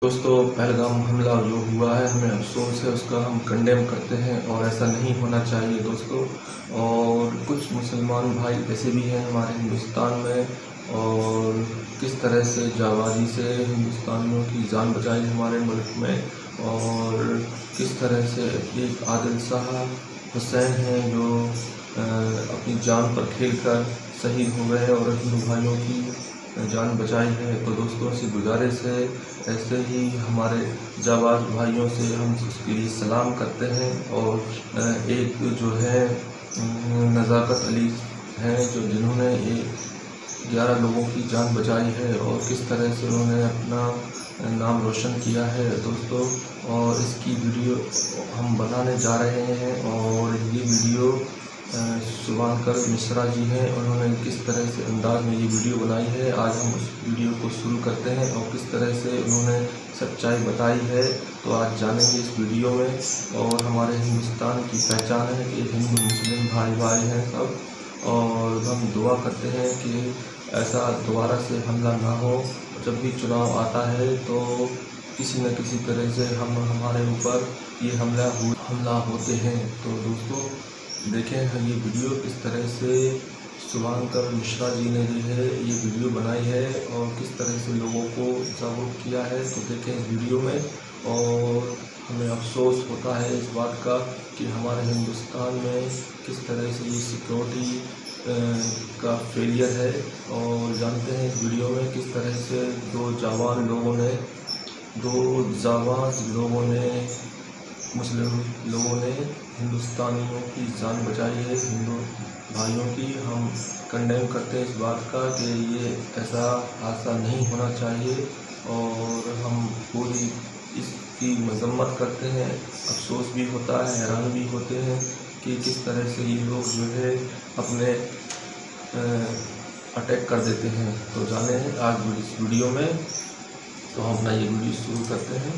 दोस्तों, पहलगाम हमला जो हुआ है हमें अफसोस है, उसका हम कंडेम करते हैं और ऐसा नहीं होना चाहिए दोस्तों। और कुछ मुसलमान भाई ऐसे भी हैं हमारे हिंदुस्तान में और किस तरह से जाबाजी से हिंदुस्तानियों की जान बचाई हमारे मुल्क में, और किस तरह से एक आदिल शाह हुसैन हैं जो अपनी जान पर खेलकर शहीद हो गए और हिंदू भाइयों की जान बचाई है। तो दोस्तों से गुजारिश है, ऐसे ही हमारे जाबाज भाइयों से हम उसके लिए सलाम करते हैं। और एक जो है नज़ाकत अली हैं जो जिन्होंने 11 लोगों की जान बचाई है और किस तरह से उन्होंने अपना नाम रोशन किया है दोस्तों। और इसकी वीडियो हम बनाने जा रहे हैं और ये वीडियो शुभांकर मिश्रा जी हैं, उन्होंने किस तरह से अंदाज में ये वीडियो बनाई है। आज हम उस वीडियो को शुरू करते हैं और किस तरह से उन्होंने सच्चाई बताई है तो आज जानेंगे इस वीडियो में। और हमारे हिंदुस्तान की पहचान है कि हिंदू मुस्लिम भाई भाई हैं सब, और हम दुआ करते हैं कि ऐसा दोबारा से हमला ना हो। जब भी चुनाव आता है तो किसी न किसी तरह से हमारे ऊपर ये हमला होते हैं। तो दोस्तों देखें ये वीडियो किस तरह से शुभांकर मिश्रा जी ने जो है ये वीडियो बनाई है और किस तरह से लोगों को जागरूक किया है। तो देखें इस वीडियो में, और हमें अफसोस होता है इस बात का कि हमारे हिंदुस्तान में किस तरह से ये सिक्योरिटी का फेलियर है। और जानते हैं इस वीडियो में किस तरह से दो जाबाज लोगों ने मुस्लिम लोगों ने हिंदुस्तानियों की जान बचाई है, हिंदू भाइयों की। हम कंडेम करते हैं इस बात का कि ये ऐसा हादसा नहीं होना चाहिए और हम पूरी इसकी मजम्मत करते हैं। अफसोस भी होता है, हैरान भी होते हैं कि किस तरह से ये लोग जो है अपने अटैक कर देते हैं। तो जाने आज इस वीडियो में तो हम अपना ये वीडियो शुरू करते हैं।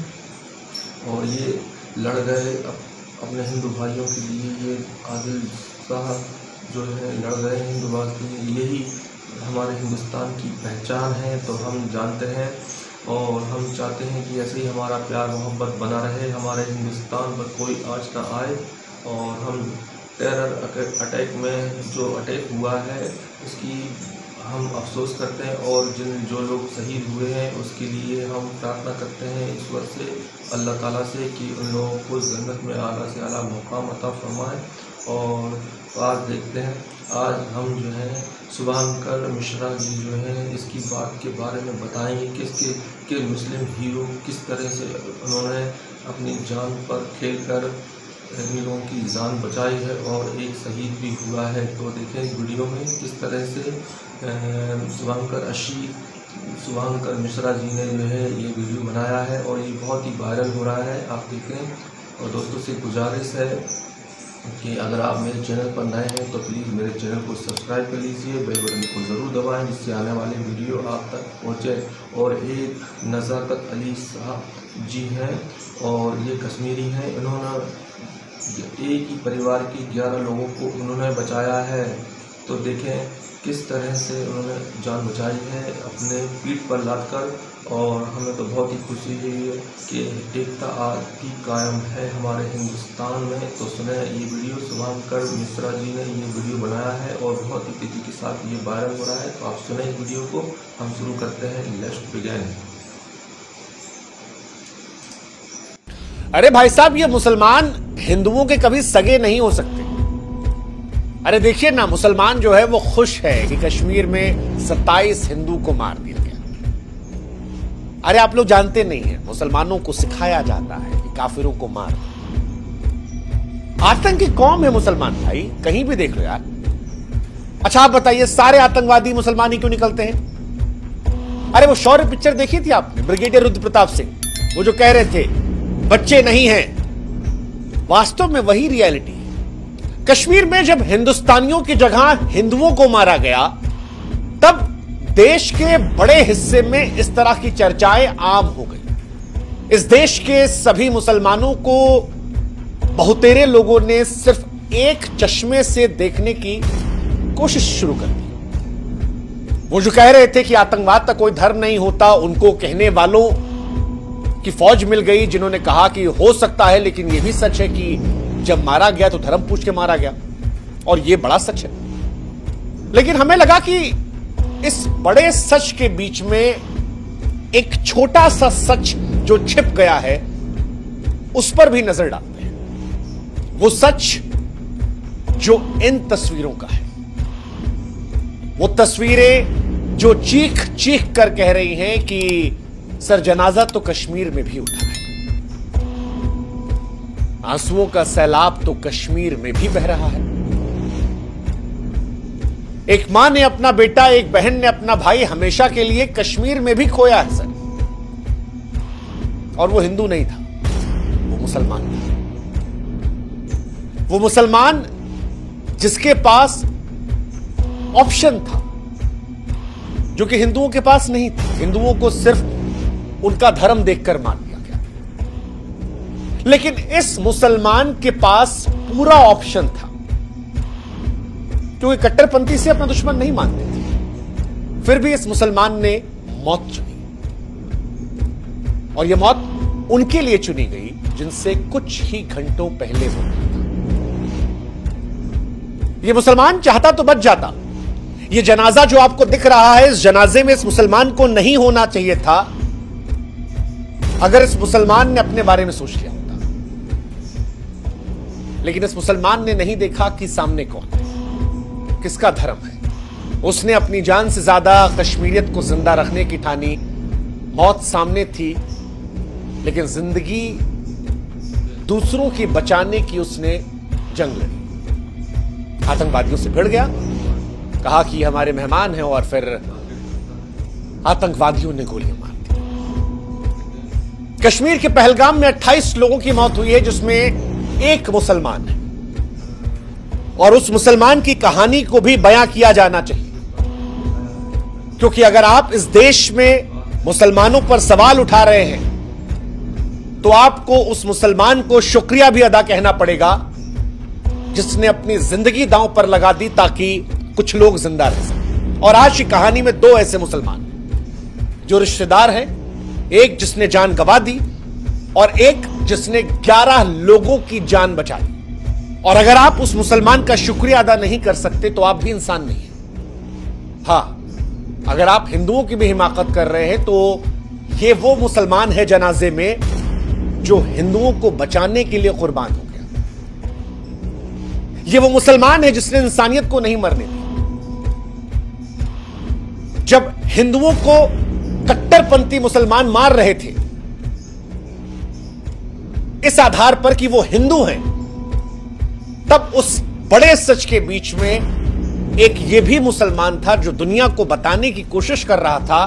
और ये लड़ गए अपने हिंदू भाइयों के लिए, ये आदिल शाह जो है लड़ गए हिंदू भाइयों के लिए, यही हमारे हिंदुस्तान की पहचान है। तो हम जानते हैं और हम चाहते हैं कि ऐसे ही हमारा प्यार मोहब्बत बना रहे, हमारे हिंदुस्तान पर कोई आँच ना आए। और हम टेरर अटैक में जो अटैक हुआ है उसकी हम अफसोस करते हैं, और जो लोग शहीद हुए हैं उसके लिए हम प्रार्थना करते हैं ईश्वर से, अल्लाह ताला से कि उन लोगों को जन्नत में आला से आला मुकाम अता फरमाए। और आज देखते हैं, आज हम जो है शुभांकर मिश्रा जी जो है इसकी बात के बारे में बताएंगे कि मुस्लिम हीरो किस तरह से उन्होंने अपनी जान पर खेलकर इन लोगों की जान बचाई है और एक शहीद भी हुआ है। तो देखें इस वीडियो में किस तरह से शुभांकर मिश्रा जी ने जो है ये वीडियो बनाया है और ये बहुत ही वायरल हो रहा है, आप देखें। और दोस्तों से गुजारिश है कि अगर आप मेरे चैनल पर नए हैं तो प्लीज़ मेरे चैनल को सब्सक्राइब कर लीजिए, बेल बटन को ज़रूर दबाएं जिससे आने वाले वीडियो आप तक पहुंचे। और एक नज़ाकत अली साहब जी हैं और ये कश्मीरी हैं, इन्होंने एक ही परिवार के 11 लोगों को उन्होंने बचाया है। तो देखें किस तरह से उन्होंने जान बचाई है अपने पीठ पर लादकर। और हमें तो बहुत ही खुशी हुई है कि एकता आज भी कायम है हमारे हिंदुस्तान में। तो सुने ये वीडियो, शुभांकर मिश्रा जी ने ये वीडियो बनाया है और बहुत ही तेज़ी के साथ ये वायरल हो रहा है। तो आप सुने इस वीडियो को, हम शुरू करते हैं। Let's begin. अरे भाई साहब, ये मुसलमान हिंदुओं के कभी सगे नहीं हो सकते। अरे देखिए ना, मुसलमान जो है वो खुश है कि कश्मीर में 27 हिंदू को मार दिया गया। अरे आप लोग जानते नहीं हैं, मुसलमानों को सिखाया जाता है कि काफिरों को मार। आतंकी कौम है मुसलमान भाई, कहीं भी देख लो यार। अच्छा आप बताइए, सारे आतंकवादी मुसलमान ही क्यों निकलते हैं? अरे वो शौर्य पिक्चर देखी थी आपने, ब्रिगेडियर रुद्र प्रताप सिंह, वो जो कह रहे थे बच्चे नहीं हैं, वास्तव में वही रियलिटी है। कश्मीर में जब हिंदुस्तानियों की जगह हिंदुओं को मारा गया, तब देश के बड़े हिस्से में इस तरह की चर्चाएं आम हो गई। इस देश के सभी मुसलमानों को बहुतेरे लोगों ने सिर्फ एक चश्मे से देखने की कोशिश शुरू कर दी। वो जो कह रहे थे कि आतंकवाद का कोई धर्म नहीं होता, उनको कहने वालों की फौज मिल गई जिन्होंने कहा कि हो सकता है, लेकिन यह भी सच है कि जब मारा गया तो धर्म पूछ के मारा गया, और यह बड़ा सच है। लेकिन हमें लगा कि इस बड़े सच के बीच में एक छोटा सा सच जो छिप गया है उस पर भी नजर डालते हैं। वो सच जो इन तस्वीरों का है, वो तस्वीरें जो चीख चीख कर कह रही हैं कि सर जनाजा तो कश्मीर में भी उठा है, आंसुओं का सैलाब तो कश्मीर में भी बह रहा है। एक मां ने अपना बेटा, एक बहन ने अपना भाई हमेशा के लिए कश्मीर में भी खोया है सर, और वो हिंदू नहीं था, वो मुसलमान था। वो मुसलमान जिसके पास ऑप्शन था जो कि हिंदुओं के पास नहीं था। हिंदुओं को सिर्फ उनका धर्म देखकर मान लिया गया, लेकिन इस मुसलमान के पास पूरा ऑप्शन था, क्योंकि कट्टरपंथी से अपना दुश्मन नहीं मानते थे। फिर भी इस मुसलमान ने मौत चुनी, और यह मौत उनके लिए चुनी गई जिनसे कुछ ही घंटों पहले वो था। यह मुसलमान चाहता तो बच जाता। यह जनाजा जो आपको दिख रहा है, इस जनाजे में इस मुसलमान को नहीं होना चाहिए था अगर इस मुसलमान ने अपने बारे में सोच लिया होता। लेकिन इस मुसलमान ने नहीं देखा कि सामने कौन है, किसका धर्म है। उसने अपनी जान से ज्यादा कश्मीरियत को जिंदा रखने की ठानी। मौत सामने थी, लेकिन जिंदगी दूसरों की बचाने की उसने जंग लड़ी। आतंकवादियों से भिड़ गया, कहा कि हमारे मेहमान हैं, और फिर आतंकवादियों ने गोलियां मार दी। कश्मीर के पहलगाम में 28 लोगों की मौत हुई है, जिसमें एक मुसलमान है, और उस मुसलमान की कहानी को भी बयां किया जाना चाहिए, क्योंकि अगर आप इस देश में मुसलमानों पर सवाल उठा रहे हैं तो आपको उस मुसलमान को शुक्रिया भी अदा कहना पड़ेगा जिसने अपनी जिंदगी दांव पर लगा दी ताकि कुछ लोग जिंदा रह सकें। और आज की कहानी में दो ऐसे मुसलमान जो रिश्तेदार हैं, एक जिसने जान गंवा दी और एक जिसने 11 लोगों की जान बचा दी। और अगर आप उस मुसलमान का शुक्रिया अदा नहीं कर सकते तो आप भी इंसान नहीं हैं। हां, अगर आप हिंदुओं की भी हिमाकत कर रहे हैं तो ये वो मुसलमान है जनाजे में जो हिंदुओं को बचाने के लिए कुर्बान हो गया। ये वो मुसलमान है जिसने इंसानियत को नहीं मरने दी। जब हिंदुओं को कट्टरपंथी मुसलमान मार रहे थे इस आधार पर कि वो हिंदू हैं, तब उस बड़े सच के बीच में एक ये भी मुसलमान था जो दुनिया को बताने की कोशिश कर रहा था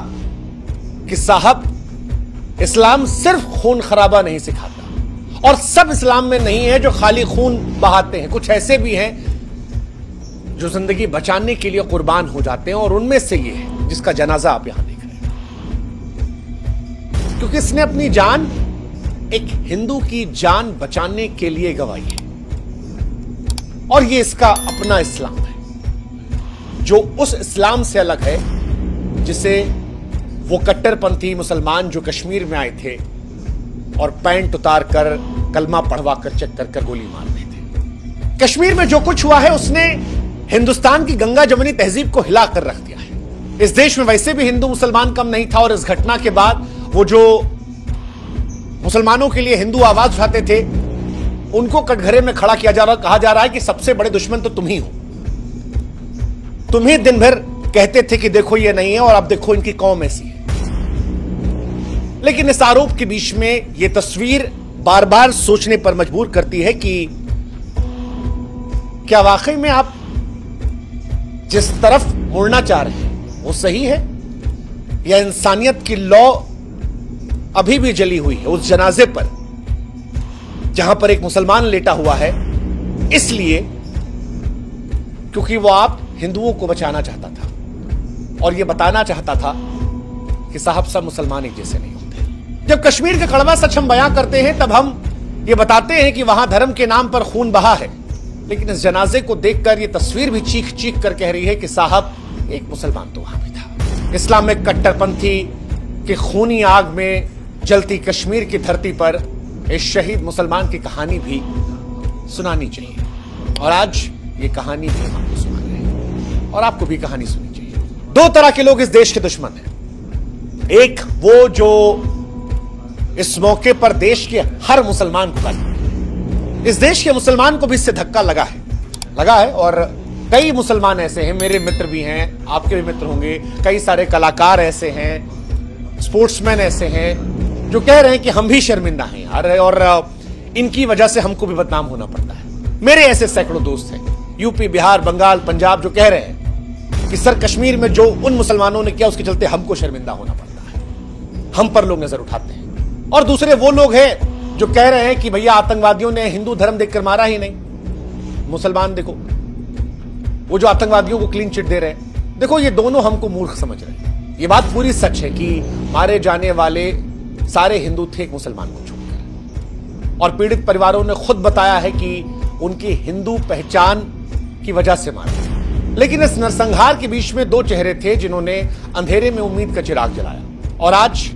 कि साहब, इस्लाम सिर्फ खून खराबा नहीं सिखाता, और सब इस्लाम में नहीं है जो खाली खून बहाते हैं। कुछ ऐसे भी हैं जो जिंदगी बचाने के लिए कुर्बान हो जाते हैं, और उनमें से ये है जिसका जनाजा आप यहां देख रहे हैं, क्योंकि इसने अपनी जान एक हिंदू की जान बचाने के लिए गंवाई है। और ये इसका अपना इस्लाम है जो उस इस्लाम से अलग है जिसे वो कट्टरपंथी मुसलमान जो कश्मीर में आए थे और पैंट उतार कर कलमा पढ़वा कर चेक कर गोली मार रहे थे। कश्मीर में जो कुछ हुआ है उसने हिंदुस्तान की गंगा जमुनी तहजीब को हिला कर रख दिया है। इस देश में वैसे भी हिंदू मुसलमान कम नहीं था, और इस घटना के बाद वो जो मुसलमानों के लिए हिंदू आवाज उठाते थे उनको कटघरे में खड़ा किया जा रहा, कहा जा रहा है कि सबसे बड़े दुश्मन तो तुम ही हो। तुम ही दिन भर कहते थे कि देखो ये नहीं है, और अब देखो इनकी कौम ऐसी है। लेकिन इस आरोप के बीच में यह तस्वीर बार बार सोचने पर मजबूर करती है कि क्या वाकई में आप जिस तरफ मुड़ना चाह रहे हैं वो सही है, या इंसानियत की लौ अभी भी जली हुई है उस जनाजे पर जहां पर एक मुसलमान लेटा हुआ है, इसलिए क्योंकि वो आप हिंदुओं को बचाना चाहता था और यह बताना चाहता था कि साहब सब मुसलमान एक जैसे नहीं होते। जब कश्मीर का कड़वा सच हम बयां करते हैं तब हम ये बताते हैं कि वहां धर्म के नाम पर खून बहा है, लेकिन इस जनाजे को देखकर यह तस्वीर भी चीख चीख कर कह रही है कि साहब एक मुसलमान तो वहां भी था। इस्लामिक कट्टरपंथी के खूनी आग में जलती कश्मीर की धरती पर इस शहीद मुसलमान की कहानी भी सुनानी चाहिए। और आज ये कहानी भी हम आपको सुना रहे हैं और आपको भी कहानी सुननी चाहिए। दो तरह के लोग इस देश के दुश्मन हैं। एक वो जो इस मौके पर देश के हर मुसलमान को गाली, इस देश के मुसलमान को भी इससे धक्का लगा है और कई मुसलमान ऐसे हैं, मेरे मित्र भी हैं, आपके भी मित्र होंगे, कई सारे कलाकार ऐसे हैं, स्पोर्ट्समैन ऐसे हैं जो कह रहे हैं कि हम भी शर्मिंदा हैं यार और इनकी वजह से हमको भी बदनाम होना पड़ता है। मेरे ऐसे सैकड़ों दोस्त हैं यूपी, बिहार, बंगाल, पंजाब जो कह रहे हैं कि सर कश्मीर में जो उन मुसलमानों ने किया उसके चलते हमको शर्मिंदा होना पड़ता है, हम पर लोग नजर उठाते हैं। और दूसरे वो लोग हैं जो कह रहे हैं कि भैया आतंकवादियों ने हिंदू धर्म देखकर मारा ही नहीं, मुसलमान देखो वो जो आतंकवादियों को क्लीन चिट दे रहे हैं। देखो ये दोनों हमको मूर्ख समझ रहे हैं। ये बात पूरी सच है कि मारे जाने वाले सारे हिंदू थे एक मुसलमान को छोड़कर, और पीड़ित परिवारों ने खुद बताया है कि उनकी हिंदू पहचान की वजह से मारा। लेकिन इस नरसंहार के बीच में दो चेहरे थे जिन्होंने अंधेरे में उम्मीद का चिराग जलाया, और आज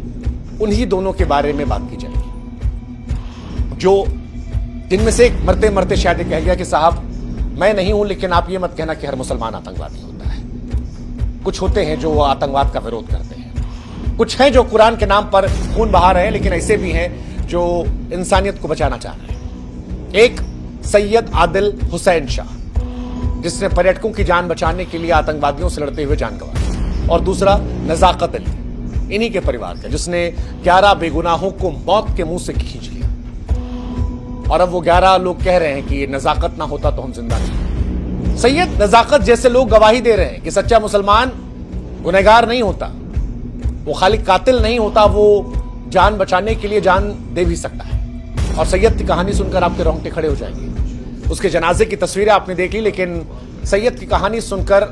उन्हीं दोनों के बारे में बात की जाएगी। जो जिनमें से एक मरते मरते शायद कह गया कि साहब मैं नहीं हूं, लेकिन आप ये मत कहना कि हर मुसलमान आतंकवादी होता है। कुछ होते हैं जो आतंकवाद का विरोध करते हैं, कुछ हैं जो कुरान के नाम पर खून बहा रहे हैं, लेकिन ऐसे भी हैं जो इंसानियत को बचाना चाह रहे हैं। एक सैयद आदिल हुसैन शाह जिसने पर्यटकों की जान बचाने के लिए आतंकवादियों से लड़ते हुए जान गंवाई, और दूसरा नजाकत अली इन्हीं के परिवार का जिसने 11 बेगुनाहों को मौत के मुंह से खींच लिया। और अब वो 11 लोग कह रहे हैं कि नजाकत ना होता तो हम जिंदा नहीं। सैयद नजाकत जैसे लोग गवाही दे रहे हैं कि सच्चा मुसलमान गुनहगार नहीं होता, वो खाली कातिल नहीं होता, वो जान बचाने के लिए जान दे भी सकता है। और सैयद की कहानी सुनकर आपके रोंगटे खड़े हो जाएंगे। उसके जनाजे की तस्वीरें आपने देख ली, लेकिन सैयद की कहानी सुनकर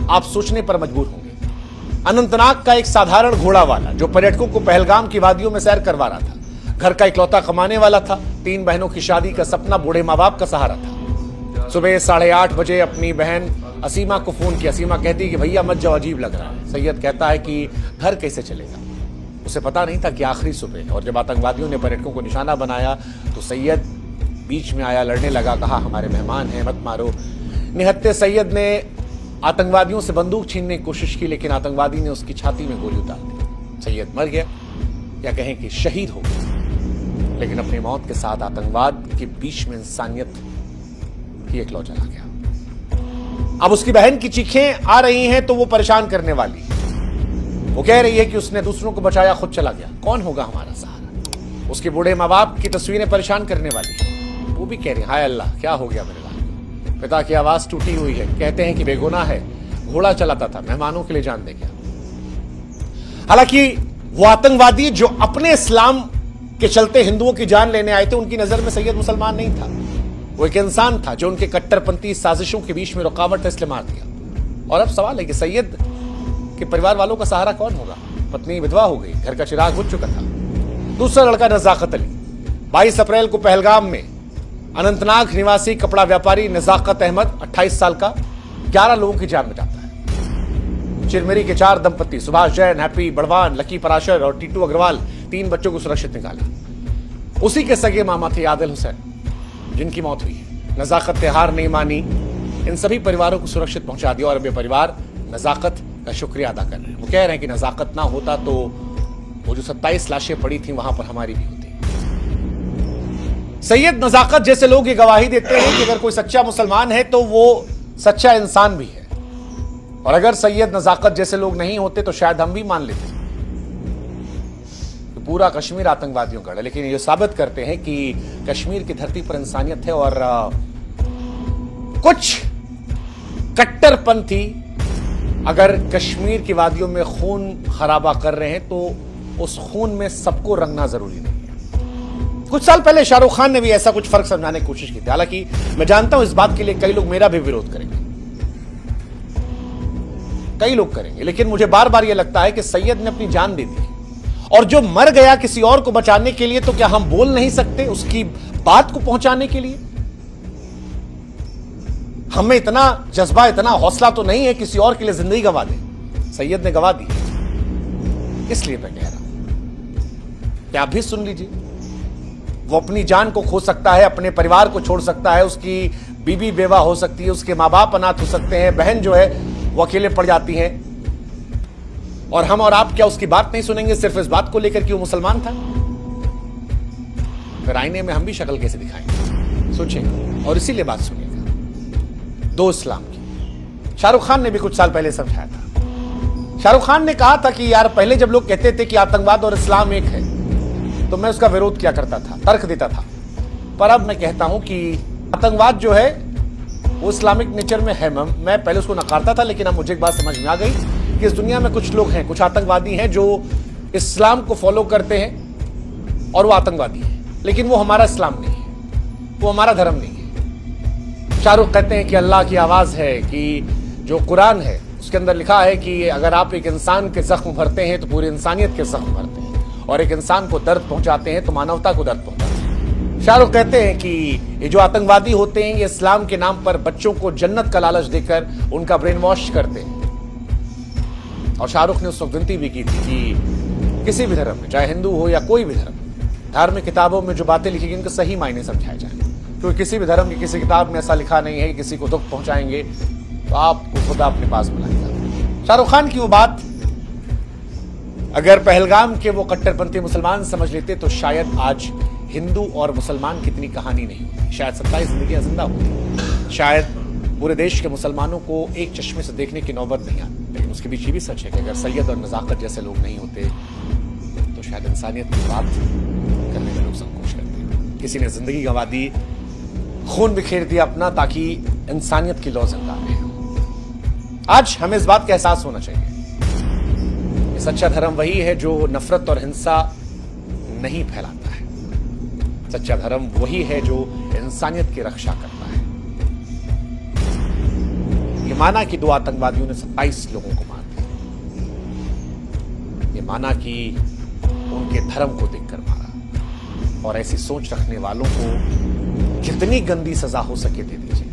आप सोचने पर मजबूर होंगे। अनंतनाग का एक साधारण घोड़ा वाला जो पर्यटकों को पहलगाम की वादियों में सैर करवा रहा था, घर का इकलौता कमाने वाला था, 3 बहनों की शादी का सपना बूढ़े माँ बाप का सहारा था। सुबह 8:30 बजे अपनी बहन असीमा को फोन किया। असीमा कहती कि भैया मत जाओ, अजीब लग रहा है। सैयद कहता है कि घर कैसे चलेगा। उसे पता नहीं था कि आखिरी सुबह, और जब आतंकवादियों ने पर्यटकों को निशाना बनाया तो सैयद बीच में आया, लड़ने लगा, कहा हमारे मेहमान हैं, मत मारो। निहत्ते सैयद ने आतंकवादियों से बंदूक छीनने की कोशिश की, लेकिन आतंकवादी ने उसकी छाती में गोली उतार दी। सैयद मर गया, या कहें कि शहीद हो गया। लेकिन अपनी मौत के साथ आतंकवाद के बीच में इंसानियत की एक लौ जला गया। अब उसकी बहन की चीखें आ रही हैं तो वो परेशान करने वाली है। वो कह रही है कि उसने दूसरों को बचाया, खुद चला गया, कौन होगा हमारा सहारा। उसके बूढ़े माँ बाप की तस्वीरें परेशान करने वाली है। वो भी कह रही है हाय अल्लाह क्या हो गया मेरे लाल। पिता की आवाज टूटी हुई है, कहते हैं कि बेगुनाह है, घोड़ा चलाता था, मेहमानों के लिए जान दे गया। हालांकि वो आतंकवादी जो अपने इस्लाम के चलते हिंदुओं की जान लेने आए थे, उनकी नजर में सैयद मुसलमान नहीं था, वो एक इंसान था जो उनके कट्टरपंथी साजिशों के बीच में रुकावट था, इसलिए मार दिया। और अब सवाल है कि सैयद के परिवार वालों का सहारा कौन होगा। पत्नी विधवा हो गई, घर का चिराग बुझ चुका था। दूसरा लड़का नजाकत अली, 22 अप्रैल को पहलगाम में अनंतनाग निवासी कपड़ा व्यापारी नजाकत अहमद 28 साल का 11 लोगों की जान बचाता है। चिरमिरी के 4 दंपति सुभाष जैन, हैप्पी बड़वान, लकी पराशर और टीटू अग्रवाल 3 बच्चों को सुरक्षित निकाला। उसी के सगे मामा थे आदिल हुसैन जिनकी मौत हुई है। नजाकत ने हार नहीं मानी, इन सभी परिवारों को सुरक्षित पहुंचा दिया, और अब ये परिवार नजाकत का शुक्रिया अदा कर रहे हैं। वो कह रहे हैं कि नजाकत ना होता तो वो जो 27 लाशें पड़ी थी वहां पर हमारी भी होती। सैयद नजाकत जैसे लोग ये गवाही देते हैं कि अगर कोई सच्चा मुसलमान है तो वो सच्चा इंसान भी है, और अगर सैयद नजाकत जैसे लोग नहीं होते तो शायद हम भी मान लेते तो पूरा कश्मीर आतंकवादियों का है। लेकिन ये साबित करते हैं कि कश्मीर की धरती पर इंसानियत है, और कुछ कट्टरपंथी अगर कश्मीर की वादियों में खून खराबा कर रहे हैं तो उस खून में सबको रंगना जरूरी नहीं है। कुछ साल पहले शाहरुख खान ने भी ऐसा कुछ फर्क समझाने की कोशिश की थी। हालांकि मैं जानता हूं इस बात के लिए कई लोग मेरा भी विरोध करेंगे, कई लोग करेंगे, लेकिन मुझे बार बार यह लगता है कि सैयद ने अपनी जान दे दी, और जो मर गया किसी और को बचाने के लिए, तो क्या हम बोल नहीं सकते उसकी बात को पहुंचाने के लिए? हमें इतना जज्बा, इतना हौसला तो नहीं है किसी और के लिए जिंदगी गवा दे। सैयद ने गवा दी, इसलिए मैं कह रहा हूं क्या आप भी सुन लीजिए। वो अपनी जान को खो सकता है, अपने परिवार को छोड़ सकता है, उसकी बीवी बेवा हो सकती है, उसके माँ बाप अनाथ हो सकते हैं, बहन जो है वो अकेले पड़ जाती हैं, और हम और आप क्या उसकी बात नहीं सुनेंगे सिर्फ इस बात को लेकर कि वो मुसलमान था? फिर आईने में हम भी शक्ल कैसे दिखाएंगे? सोचेंगे और इसीलिए बात सुनिएगा। दो इस्लाम की शाहरुख खान ने भी कुछ साल पहले समझाया था। शाहरुख खान ने कहा था कि यार पहले जब लोग कहते थे कि आतंकवाद और इस्लाम एक है तो मैं उसका विरोध किया करता था, तर्क देता था, पर अब मैं कहता हूं कि आतंकवाद जो है वो इस्लामिक नेचर में है। मैं पहले उसको नकारता था, लेकिन अब मुझे एक बात समझ में आ गई कि इस दुनिया में कुछ लोग हैं, कुछ आतंकवादी हैं जो इस्लाम को फॉलो करते हैं और वो आतंकवादी हैं, लेकिन वो हमारा इस्लाम नहीं है, वो हमारा धर्म नहीं है। शाहरुख कहते हैं कि अल्लाह की आवाज है, कि जो कुरान है उसके अंदर लिखा है कि अगर आप एक इंसान के जख्म भरते हैं तो पूरी इंसानियत के जख्म भरते हैं, और एक इंसान को दर्द पहुंचाते हैं तो मानवता को दर्द पहुंचाते हैं। शाहरुख कहते हैं कि ये जो आतंकवादी होते हैं ये इस्लाम के नाम पर बच्चों को जन्नत का लालच देकर उनका ब्रेन वॉश करते हैं। और शाहरुख ने उस वक्त विनती भी की थी कि किसी भी धर्म में, चाहे हिंदू हो या कोई भी धर्म, धार्मिक किताबों में जो बातें लिखी गई उनके सही मायने समझाए जाए, क्योंकि किसी भी धर्म की किसी किताब में ऐसा लिखा नहीं है कि किसी को दुख पहुंचाएंगे तो आपको खुदा अपने पास बुलाएगा। शाहरुख खान की वो बात अगर पहलगाम के वो कट्टरपंथी मुसलमान समझ लेते तो शायद आज हिंदू और मुसलमान की इतनी कहानी नहीं होती, शायद 27 जिंदगियां जिंदा होती, शायद पूरे देश के मुसलमानों को एक चश्मे से देखने की नौबत नहीं आती। लेकिन उसके बीच ये भी सच है कि अगर सैयद और नजाकत जैसे लोग नहीं होते तो शायद इंसानियत की बात करने में लोग संकोच करते हैं। किसी ने जिंदगी गंवा दी, खून बिखेर दिया अपना, ताकि इंसानियत की लौ जिंदा रहे। आज हमें इस बात का एहसास होना चाहिए कि सच्चा धर्म वही है जो नफरत और हिंसा नहीं फैलाता है। सच्चा धर्म वही है जो इंसानियत की रक्षा करता है। ये माना कि 2 आतंकवादियों ने 27 लोगों को मार दिया, ये माना कि उनके धर्म को देखकर मारा, और ऐसी सोच रखने वालों को जितनी गंदी सजा हो सके दे दीजिए।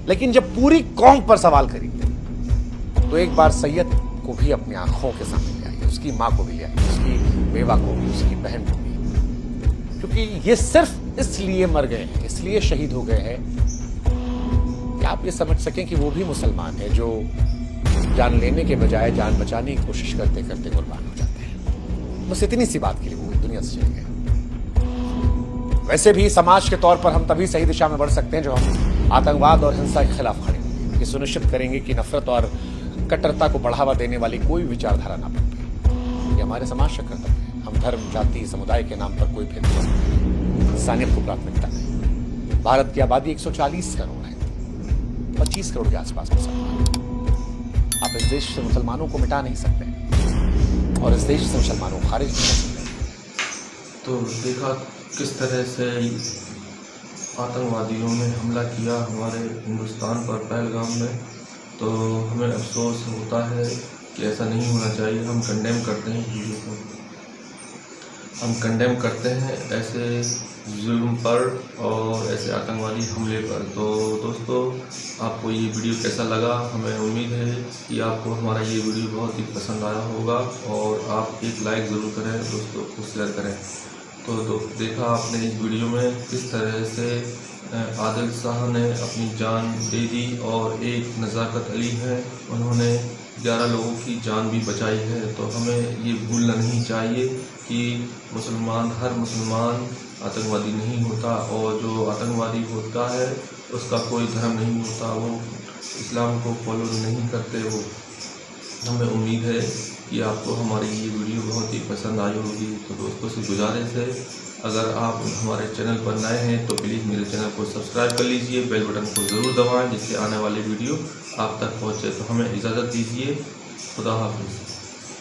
लेकिन जब पूरी कौम पर सवाल करेंगे तो एक बार सैयद को भी अपनी आंखों के सामने ले आइए, उसकी मां को भी ले आइए, उसकी बेवा को भी, उसकी बहन को भी, क्योंकि ये सिर्फ इसलिए मर गए हैं, इसलिए शहीद हो गए हैं कि आप ये समझ सकें कि वो भी मुसलमान है जो जान लेने के बजाय जान बचाने की कोशिश करते करते कुर्बान हो जाते हैं। बस इतनी सी बात के लिए वो दुनिया से चले गए। वैसे भी समाज के तौर पर हम तभी सही दिशा में बढ़ सकते हैं जो हम आतंकवाद और हिंसा के खिलाफ खड़े होंगे, ये सुनिश्चित करेंगे कि नफरत और कट्टरता को बढ़ावा देने वाली कोई विचारधारा ना पनपे। ये हमारे समाज का कर्तव्य है। हम धर्म, जाति, समुदाय के नाम पर कोई भेदभाव नहीं, इंसानियत को प्राथमिकता नहीं। भारत की आबादी 140 करोड़ है, 25 करोड़ के आसपास मुसलमान। आप इस देश से मुसलमानों को मिटा नहीं सकते और इस देश से मुसलमानों को खारिज नहीं कर सकते। तो देखा किस तरह से आतंकवादियों ने हमला किया हमारे हिंदुस्तान पर पहलगाम में, तो हमें अफसोस होता है कि ऐसा नहीं होना चाहिए। हम कंडेम करते हैं वीडियो को, हम कंडेम करते हैं ऐसे जुल्म पर और ऐसे आतंकवादी हमले पर। तो दोस्तों, आपको ये वीडियो कैसा लगा? हमें उम्मीद है कि आपको हमारा ये वीडियो बहुत ही पसंद आया होगा, और आप एक लाइक ज़रूर करें, दोस्तों को शेयर करें। तो देखा आपने इस वीडियो में किस तरह से आदिल शाह ने अपनी जान दे दी, और एक नज़ाकत अली है, उन्होंने 11 लोगों की जान भी बचाई है। तो हमें ये भूलना नहीं चाहिए कि हर मुसलमान आतंकवादी नहीं होता, और जो आतंकवादी होता है उसका कोई धर्म नहीं होता, वो इस्लाम को फॉलो नहीं करते। वो हमें उम्मीद है कि आपको हमारी ये वीडियो बहुत ही पसंद आई होगी। तो दोस्तों से गुजारिश है, अगर आप हमारे चैनल पर नए हैं तो प्लीज़ मेरे चैनल को सब्सक्राइब कर लीजिए, बेल बटन को ज़रूर दबाएं जिससे आने वाली वीडियो आप तक पहुंचे। तो हमें इजाज़त दीजिए, खुदा हाफिज़।